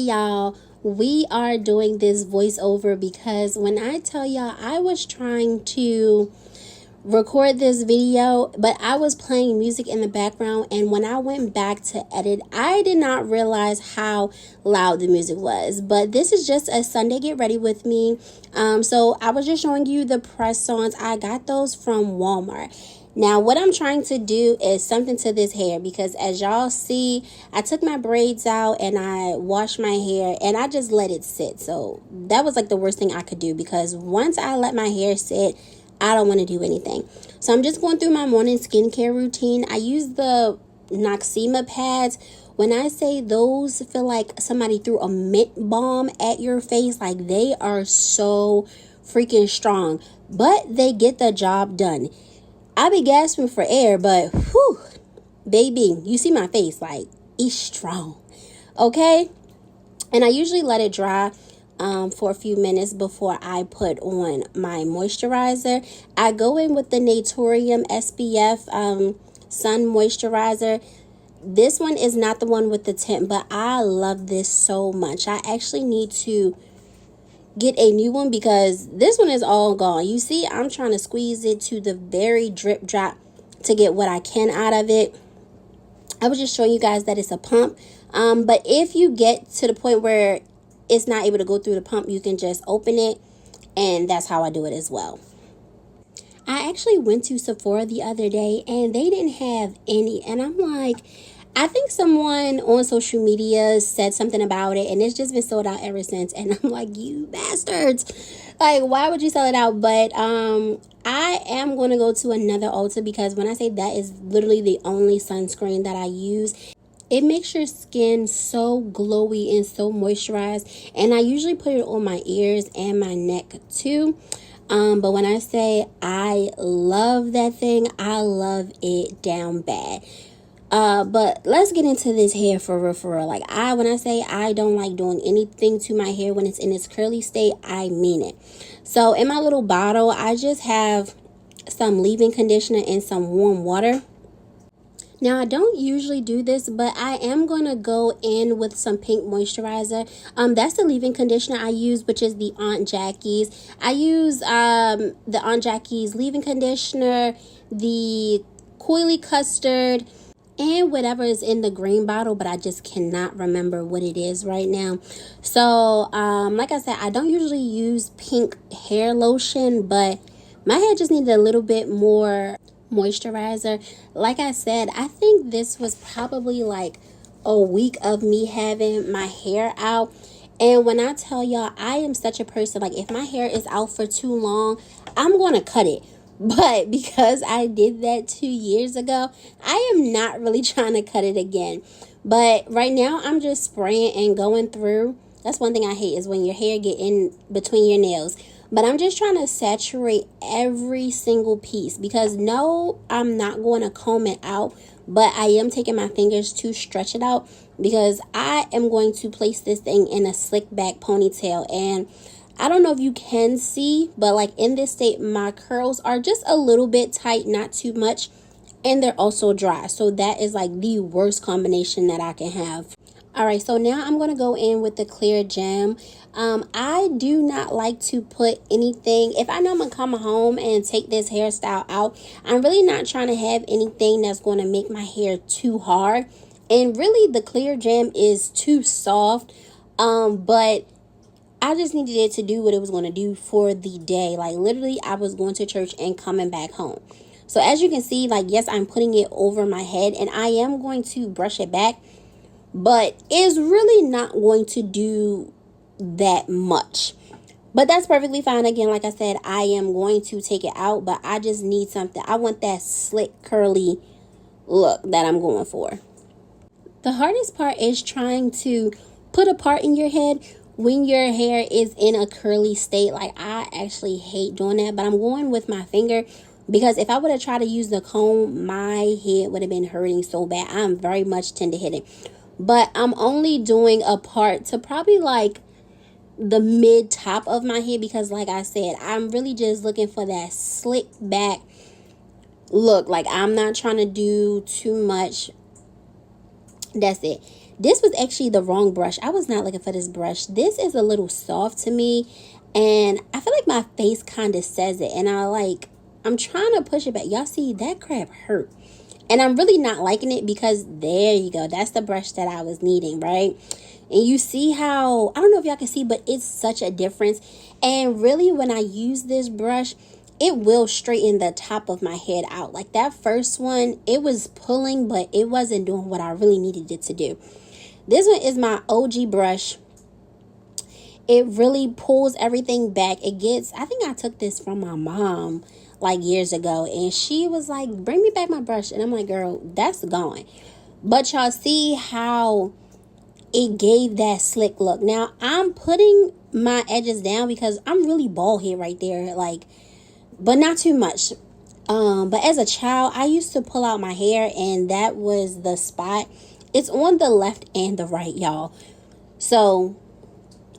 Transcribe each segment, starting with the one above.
y'all, we are doing this voiceover because when I tell y'all, I was trying to record this video, but I was playing music in the background, and when I went back to edit, I did not realize how loud the music was. But this is just a Sunday get ready with me. So I was just showing you the press-ons. I got those from Walmart. Now, what I'm trying to do is something to this hair, because as y'all see, I took my braids out and I washed my hair and I just let it sit. So that was like the worst thing I could do, because once I let my hair sit, I don't want to do anything. So I'm just going through my morning skincare routine. I use the Noxema pads. When I say those feel like somebody threw a mint bomb at your face, like they are so freaking strong, but they get the job done. I be gasping for air, but whew, baby, you see my face, like it's strong, okay? And I usually let it dry for a few minutes before I put on my moisturizer. I go in with the Naturium SPF sun moisturizer. This one is not the one with the tint, but I love this so much. I actually need to get a new one because this one is all gone. You see, I'm trying to squeeze it to the very drip drop to get what I can out of it. I was just showing you guys that it's a pump. But if you get to the point where it's not able to go through the pump, you can just open it, and that's how I do it as well. I actually went to Sephora the other day and they didn't have any, and I'm like, I think someone on social media said something about it and it's just been sold out ever since, and I'm like, you bastards, like, why would you sell it out? But I am going to go to another Ulta, because when I say that is literally the only sunscreen that I use. It makes your skin so glowy and so moisturized, and I usually put it on my ears and my neck too. But when I say I love that thing, I love it down bad. But let's get into this hair for real. Like, when I say I don't like doing anything to my hair when it's in its curly state, I mean it. So in my little bottle, I just have some leave-in conditioner and some warm water. Now, I don't usually do this, but I am going to go in with some pink moisturizer. That's the leave-in conditioner I use, which is the Aunt Jackie's. I use the Aunt Jackie's leave-in conditioner, the Coily Custard, and whatever is in the green bottle, but I just cannot remember what it is right now. So, like I said, I don't usually use pink hair lotion, but my hair just needed a little bit more moisturizer. Like I said, I think this was probably like a week of me having my hair out, and when I tell y'all, I am such a person, like, if my hair is out for too long, I'm gonna cut it. But because I did that 2 years ago, I am not really trying to cut it again. But right now, I'm just spraying and going through. That's one thing I hate, is when your hair get in between your nails. But I'm just trying to saturate every single piece, because no, I'm not going to comb it out, but I am taking my fingers to stretch it out, because I am going to place this thing in a slick back ponytail. And I don't know if you can see, but like in this state, my curls are just a little bit tight, not too much, and they're also dry. So that is like the worst combination that I can have. All right, so now I'm going to go in with the clear gem. I do not like to put anything, if I know I'm going to come home and take this hairstyle out, I'm really not trying to have anything that's going to make my hair too hard. And really, the clear gem is too soft, but I just needed it to do what it was going to do for the day. Like, literally, I was going to church and coming back home. So as you can see, like, yes, I'm putting it over my head, and I am going to brush it back, but it's really not going to do that much. But that's perfectly fine. Again, like I said, I am going to take it out, but I just need something. I want that slick, curly look that I'm going for. The hardest part is trying to put a part in your head when your hair is in a curly state. Like, I actually hate doing that, but I'm going with my finger, because if I would have tried to use the comb, my head would have been hurting so bad. I'm very much tender-headed. But I'm only doing a part to probably like the mid top of my head, because like I said, I'm really just looking for that slick back look. Like, I'm not trying to do too much. That's it. This was actually the wrong brush. I was not looking for this brush. This is a little soft to me, and I feel like my face kind of says it, and I'm trying to push it back. Y'all see, that crap hurt. And I'm really not liking it because there you go. That's the brush that I was needing, right? And you see how, I don't know if y'all can see, but it's such a difference. And really, when I use this brush, it will straighten the top of my head out. Like that first one, it was pulling, but it wasn't doing what I really needed it to do. This one is my OG brush. It really pulls everything back. It gets, I think I took this from my mom like years ago, and she was like, bring me back my brush. And I'm like, girl, that's gone. But y'all see how it gave that slick look. Now I'm putting my edges down because I'm really bald head right there, like, but not too much. But as a child, I used to pull out my hair, and that was the spot. It's on the left and the right, y'all. So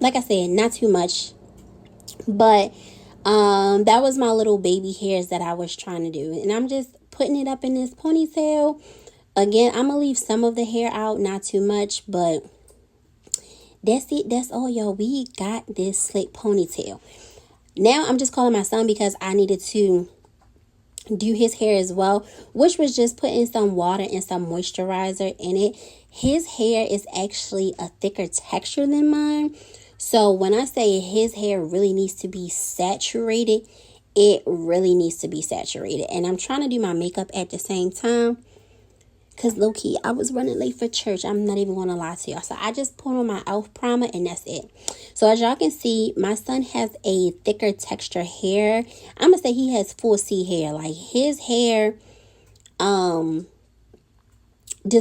like I said, not too much, but that was my little baby hairs that I was trying to do. And I'm just putting it up in this ponytail. Again, I'm going to leave some of the hair out, not too much, but that's it. That's all, y'all. We got this slick ponytail. Now I'm just calling my son because I needed to do his hair as well, which was just putting some water and some moisturizer in it. His hair is actually a thicker texture than mine. So when I say his hair really needs to be saturated, it really needs to be saturated. And I'm trying to do my makeup at the same time, because low-key, I was running late for church. I'm not even going to lie to y'all. So I just put on my e.l.f. primer, and that's it. So as y'all can see, my son has a thicker texture hair. I'm going to say he has full C hair. Like, his hair does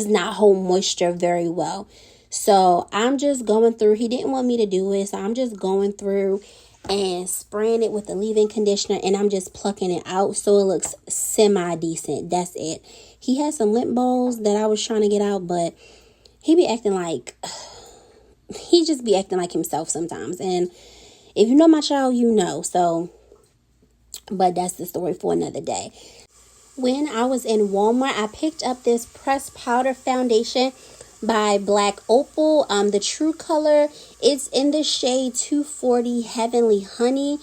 not hold moisture very well. So I'm just going through. He didn't want me to do it, so I'm just going through and spraying it with the leave-in conditioner, and I'm just plucking it out so it looks semi-decent. That's it. He has some lip balls that I was trying to get out, but he just be acting like himself sometimes. And if you know my child, you know. So, but that's the story for another day. When I was in Walmart, I picked up this pressed powder foundation by Black Opal. The true color, it's in the shade 240 Heavenly Honey.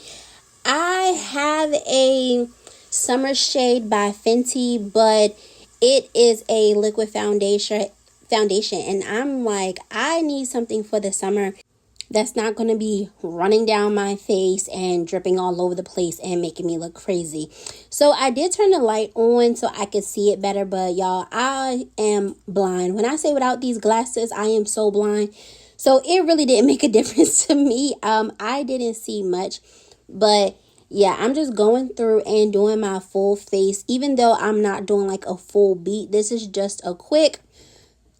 I have a summer shade by Fenty, but it is a liquid foundation, and I'm like, I need something for the summer that's not going to be running down my face and dripping all over the place and making me look crazy. So I did turn the light on so I could see it better, but y'all, I am blind. When I say without these glasses, I am so blind. So it really didn't make a difference to me. I didn't see much, but yeah, I'm just going through and doing my full face, even though I'm not doing like a full beat. This is just a quick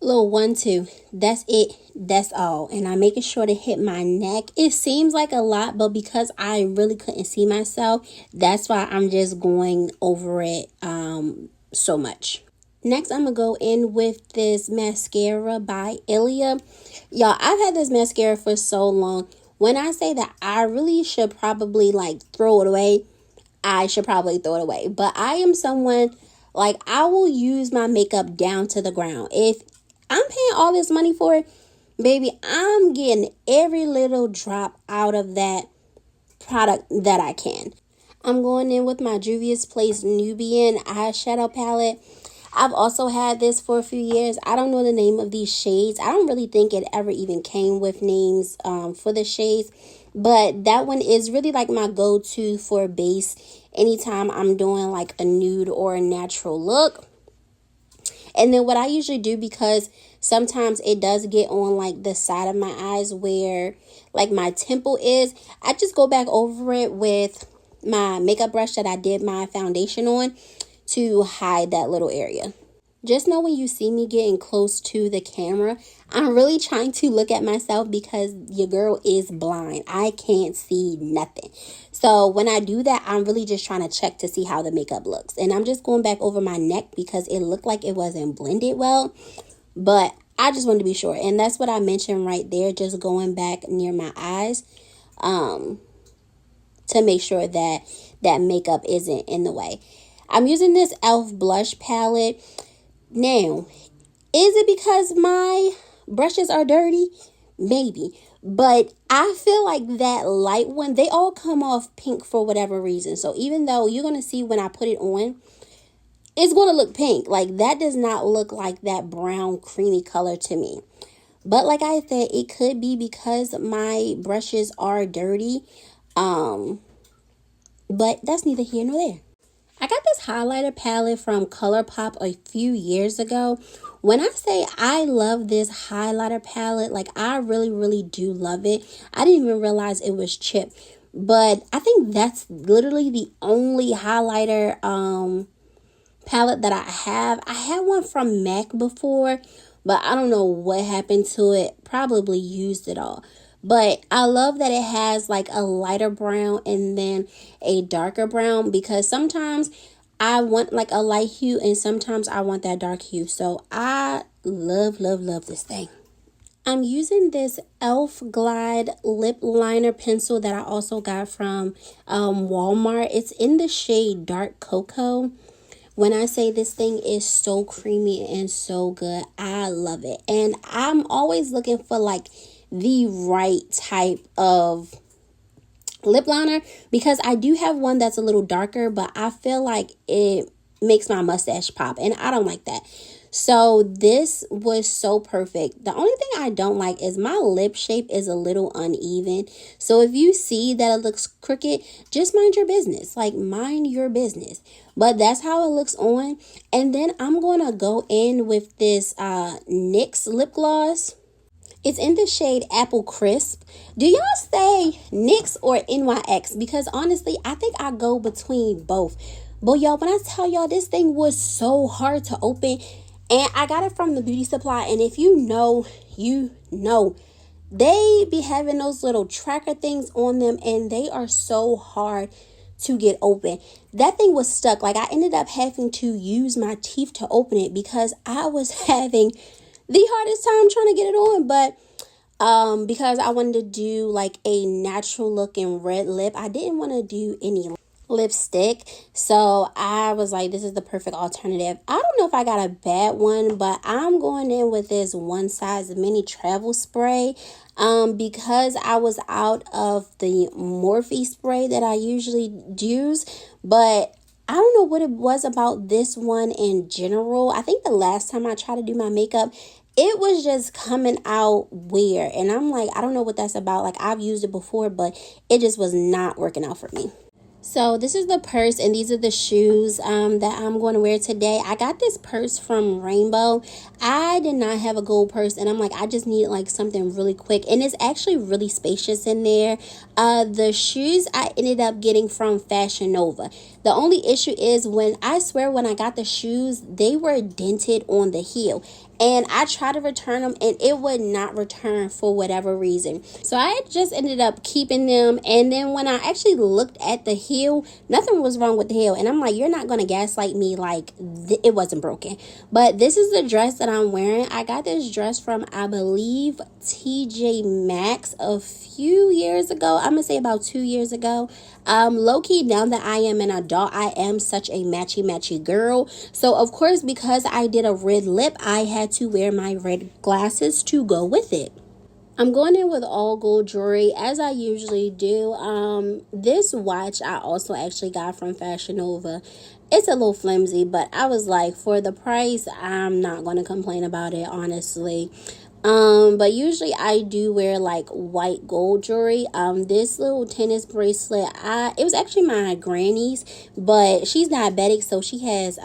little 1-2. That's it. That's all. And I'm making sure to hit my neck. It seems like a lot, but because I really couldn't see myself, that's why I'm just going over it so much. Next, I'm going to go in with this mascara by Ilia. Y'all, I've had this mascara for so long. When I say that I really should probably like throw it away, I should probably throw it away. But I am someone, like, I will use my makeup down to the ground. If I'm paying all this money for it, baby, I'm getting every little drop out of that product that I can. I'm going in with my Juvia's Place Nubian eyeshadow palette. I've also had this for a few years. I don't know the name of these shades. I don't really think it ever even came with names for the shades. But that one is really like my go-to for base anytime I'm doing like a nude or a natural look. And then what I usually do, because sometimes it does get on like the side of my eyes where like my temple is, I just go back over it with my makeup brush that I did my foundation on to hide that little area. Just know when you see me getting close to the camera, I'm really trying to look at myself because your girl is blind. I can't see nothing. So when I do that, I'm really just trying to check to see how the makeup looks. And I'm just going back over my neck because it looked like it wasn't blended well. But I just wanted to be sure. And that's what I mentioned right there, just going back near my eyes to make sure that that makeup isn't in the way. I'm using this e.l.f. blush palette. Now, is it because my brushes are dirty? Maybe. But I feel like that light one, they all come off pink for whatever reason. So even though you're going to see when I put it on, it's going to look pink. Like, that does not look like that brown creamy color to me. But like I said, it could be because my brushes are dirty. But that's neither here nor there. I got this highlighter palette from ColourPop a few years ago. When I say I love this highlighter palette, like, I really, really do love it. I didn't even realize it was chipped. But I think that's literally the only highlighter palette that I have. I had one from MAC before, but I don't know what happened to it. Probably used it all. But I love that it has like a lighter brown and then a darker brown, because sometimes I want like a light hue and sometimes I want that dark hue. So I love, love, love this thing. I'm using this e.l.f. Glide lip liner pencil that I also got from Walmart. It's in the shade Dark Cocoa. When I say this thing is so creamy and so good, I love it. And I'm always looking for like the right type of lip liner, because I do have one that's a little darker, but I feel like it makes my mustache pop and I don't like that. So this was so perfect. The only thing I don't like is my lip shape is a little uneven. So if you see that it looks crooked, just mind your business. Like, mind your business. But that's how it looks on. And then I'm going to go in with this NYX lip gloss. It's in the shade Apple Crisp. Do y'all say NYX or NYX? Because honestly, I think I go between both. But y'all, when I tell y'all, this thing was so hard to open. And I got it from the beauty supply. And if you know, you know. They be having those little tracker things on them. And they are so hard to get open. That thing was stuck. Like, I ended up having to use my teeth to open it, because I was having the hardest time trying to get it on. But because I wanted to do like a natural looking red lip, I didn't want to do any lipstick. So I was like, this is the perfect alternative. I don't know if I got a bad one, but I'm going in with this One Size Mini Travel Spray. Because I was out of the Morphe spray that I usually use. But I don't know what it was about this one in general. I think the last time I tried to do my makeup, it was just coming out weird. And I'm like, I don't know what that's about. Like, I've used it before, but it just was not working out for me. So this is the purse, and these are the shoes that I'm going to wear today. I got this purse from Rainbow. I did not have a gold purse, and I'm like, I just need like something really quick. And it's actually really spacious in there. The shoes I ended up getting from Fashion Nova. The only issue is when I got the shoes, they were dented on the heel. And I tried to return them and it would not return for whatever reason. So I just ended up keeping them. And then when I actually looked at the heel, nothing was wrong with the heel. And I'm like, you're not going to gaslight me like it wasn't broken. But this is the dress that I'm wearing. I got this dress from, I believe, TJ Maxx a few years ago. I'm going to say about 2 years ago. Low-key, now that I am an adult, I am such a matchy girl. So of course, because I did a red lip, I had to wear my red glasses to go with it. I'm going in with all gold jewelry as I usually do. This watch I also actually got from Fashion Nova. It's a little flimsy, but I was like, for the price, I'm not going to complain about it, honestly. But usually I do wear like white gold jewelry. This little tennis bracelet, it was actually my granny's, but she's diabetic, so she has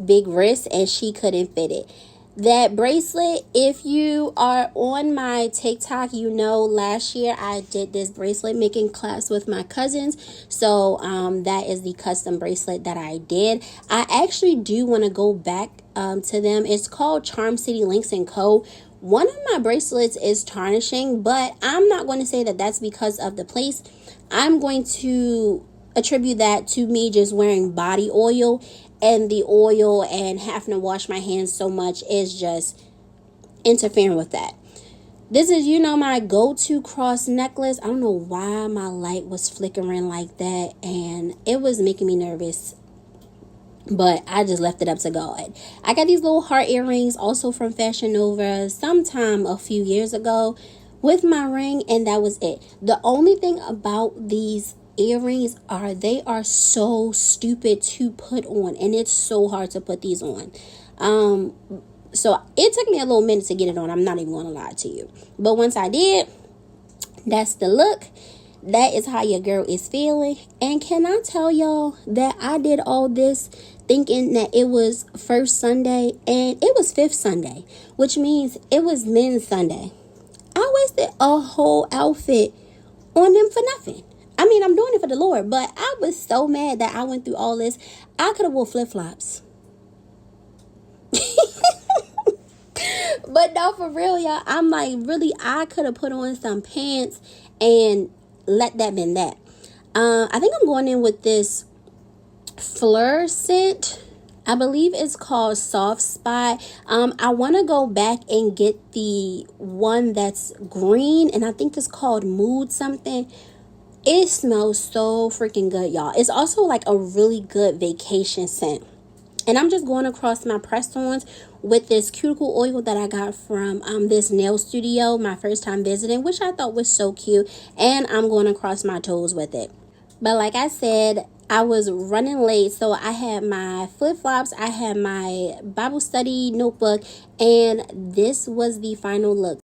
big wrists and she couldn't fit it. That bracelet, if you are on my TikTok, you know last year I did this bracelet making class with my cousins. So that is the custom bracelet that I did. I actually do want to go back to them. It's called Charm City Links & Co. One of my bracelets is tarnishing, but I'm not going to say that that's because of the place. I'm going to attribute that to me just wearing body oil, and the oil and having to wash my hands so much is just interfering with that. This is, my go-to cross necklace. I don't know why my light was flickering like that, and it was making me nervous. but I just left it up to God. I got these little heart earrings also from Fashion Nova sometime a few years ago with my ring, and that was it. The only thing about these earrings are they are so stupid to put on, and it's so hard to put these on. So it took me a little minute to get it on. I'm not even going to lie to you. But once I did, that's the look. That is how your girl is feeling. And can I tell y'all that I did all this thinking that it was first Sunday and it was fifth Sunday, which means it was men's Sunday. I wasted a whole outfit on him for nothing. I mean, I'm doing it for the Lord, but I was so mad that I went through all this. I could have wore flip-flops. But no, for real, y'all, I'm like, really, I could have put on some pants and let that been that. I think I'm going in with this Fleur scent. I believe it's called Soft Spot. I want to go back and get the one that's green, and I think it's called Mood something. It smells so freaking good, y'all. It's also like a really good vacation scent. And I'm just going across my press-ons with this cuticle oil that I got from this nail studio my first time visiting, which I thought was so cute. And I'm going across my toes with it. But like I said, I was running late, so I had my flip-flops, I had my Bible study notebook, and this was the final look.